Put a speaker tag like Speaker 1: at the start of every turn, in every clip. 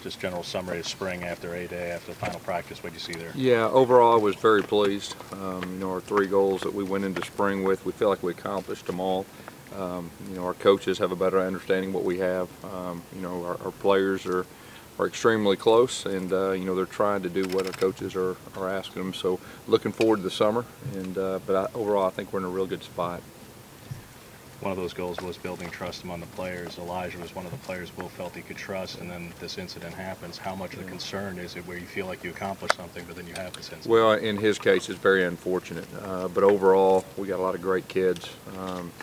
Speaker 1: just general summary of spring after A-Day, after the final practice? What did you see there?
Speaker 2: Yeah, overall I was very pleased. Our 3 goals that we went into spring with, we feel like we accomplished them all. Our coaches have a better understanding what we have. Our players are extremely close, and they're trying to do what our coaches are asking them. So looking forward to the summer, but overall I think we're in a real good spot.
Speaker 1: One of those goals was building trust among the players. Elijah was one of the players Will felt he could trust, and then this incident happens. How much of a concern is it where you feel like you accomplished something, but then you have this incident?
Speaker 2: Well, in his case, it's very unfortunate. But overall, we got a lot of great kids.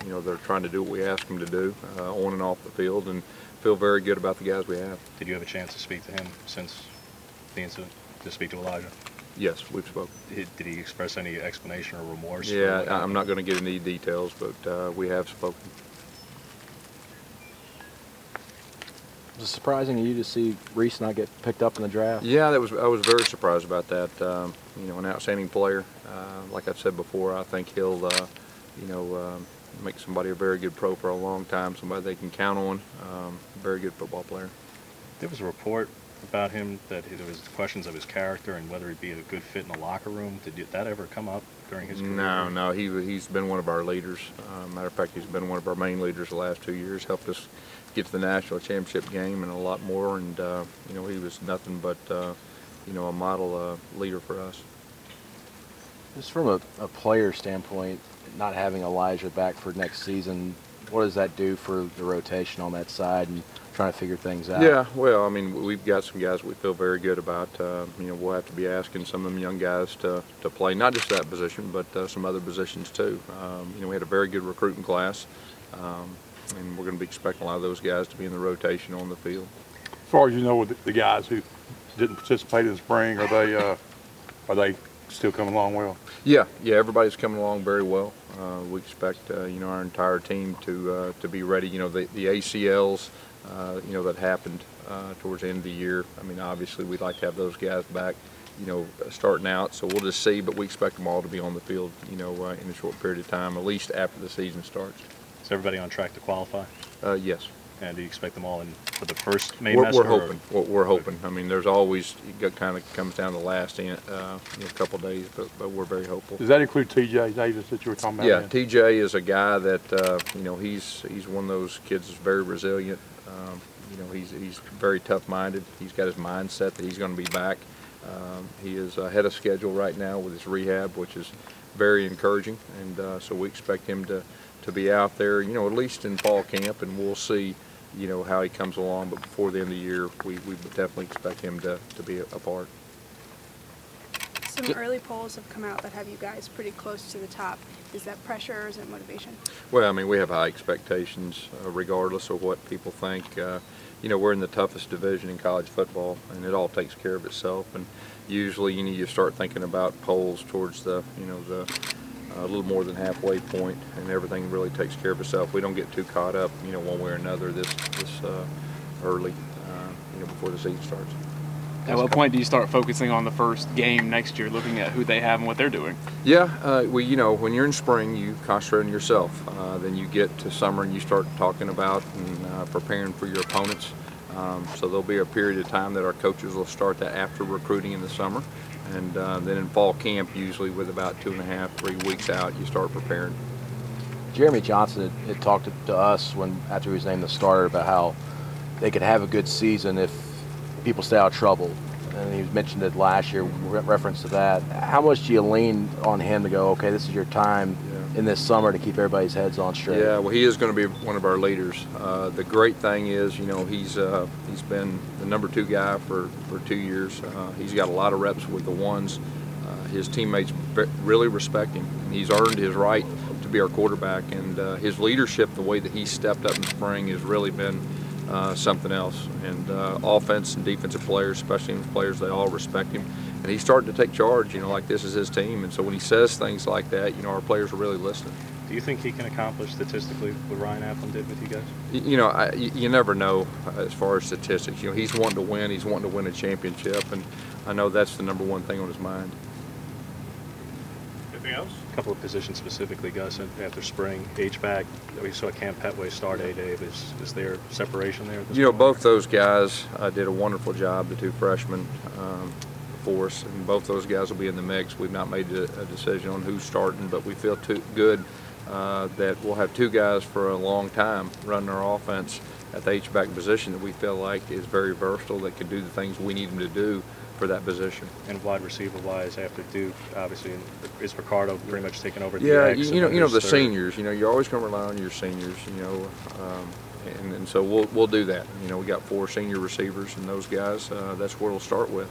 Speaker 2: They're trying to do what we ask them to do on and off the field, and feel very good about the guys we have.
Speaker 1: Did you have a chance to speak to him since the incident, to speak to Elijah?
Speaker 2: Yes, we've spoken.
Speaker 1: Did he express any explanation or remorse?
Speaker 2: Yeah, I'm not going to get into any details, but we have spoken.
Speaker 3: Was it surprising to you to see Reese not get picked up in the draft?
Speaker 2: Yeah, I was very surprised about that. An outstanding player. Like I've said before, I think he'll make somebody a very good pro for a long time, somebody they can count on. Very good football player.
Speaker 1: There was a report about him that there was questions of his character and whether he'd be a good fit in the locker room. Did that ever come up during his career?
Speaker 2: No, he's been one of our leaders. Matter of fact, he's been one of our main leaders the last 2 years, helped us get to the national championship game and a lot more, and he was nothing but a model leader for us.
Speaker 3: Just from a player standpoint, not having Elijah back for next season, what does that do for the rotation on that side and trying to figure things out?
Speaker 2: Yeah, well, we've got some guys we feel very good about. We'll have to be asking some of them young guys to play, not just that position, but some other positions too. We had a very good recruiting class, and we're going to be expecting a lot of those guys to be in the rotation on the field.
Speaker 4: As far as you know, with the guys who didn't participate in the spring, are they still coming along well?
Speaker 2: Yeah, everybody's coming along very well. We expect our entire team to be ready. The ACLs that happened towards the end of the year. Obviously we'd like to have those guys back, starting out. So we'll just see, but we expect them all to be on the field, in a short period of time, at least after the season starts.
Speaker 1: Is everybody on track to qualify?
Speaker 2: Yes.
Speaker 1: And do you expect them all in for the first May
Speaker 2: We're
Speaker 1: semester?
Speaker 2: hoping. We're hoping. There's always, it kind of comes down to the last couple of days, but we're very hopeful.
Speaker 4: Does that include T.J. Davis that you were talking about?
Speaker 2: Yeah, T.J. is a guy that he's one of those kids that's very resilient. He's very tough-minded. He's got his mindset that he's going to be back. He is ahead of schedule right now with his rehab, which is very encouraging, and so we expect him to be out there, at least in fall camp, and we'll see, how he comes along. But before the end of the year, we would definitely expect him to be a part.
Speaker 5: Some early polls have come out that have you guys pretty close to the top. Is that pressure or is it motivation?
Speaker 2: Well, we have high expectations regardless of what people think. We're in the toughest division in college football, and it all takes care of itself. And usually, you start thinking about polls towards the a little more than halfway point, and everything really takes care of itself. We don't get too caught up, one way or another this early, before the season starts.
Speaker 6: At what point do you start focusing on the first game next year, looking at who they have and what they're doing?
Speaker 2: Yeah, when you're in spring, you concentrate on yourself. Then you get to summer and you start talking about and preparing for your opponents. So there'll be a period of time that our coaches will start that after recruiting in the summer. And then in fall camp, usually with about 2.5, 3 weeks out, you start preparing.
Speaker 3: Jeremy Johnson had talked to us after he was named the starter about how they could have a good season if people stay out of trouble. And he mentioned it last year, reference to that. How much do you lean on him to go, okay, this is your time in this summer to keep everybody's heads on straight?
Speaker 2: Yeah, well, he is going to be one of our leaders. The great thing is, he's been the number 2 guy for 2 years. He's got a lot of reps with the ones. His teammates really respect him, and he's earned his right to be our quarterback. And his leadership, the way that he stepped up in spring, has really been something else. And offense and defensive players, especially players, they all respect him. And he's starting to take charge, like this is his team. And so when he says things like that, our players are really listening.
Speaker 1: Do you think he can accomplish statistically what Ryan Applin did with you guys?
Speaker 2: You never know as far as statistics. He's wanting to win. He's wanting to win a championship. And I know that's the number one thing on his mind.
Speaker 4: Anything else?
Speaker 1: A couple of positions specifically, Gus, after spring, HVAC, we saw Cam Petway start A-Dave. Is there separation there at this
Speaker 2: You know,
Speaker 1: point?
Speaker 2: both those guys did a wonderful job, the two freshmen for us, and both those guys will be in the mix. We've not made a decision on who's starting, but we feel good that we'll have two guys for a long time running our offense at the HVAC position that we feel like is very versatile, that can do the things we need them to do for that position.
Speaker 1: And wide receiver-wise, after Duke, obviously, is Ricardo pretty much taking over the
Speaker 2: Yeah,
Speaker 1: X?
Speaker 2: you know the seniors. You know, you're always going to rely on your seniors. You know, and so we'll do that. You know, we got 4 senior receivers, and those guys, that's where we'll start with.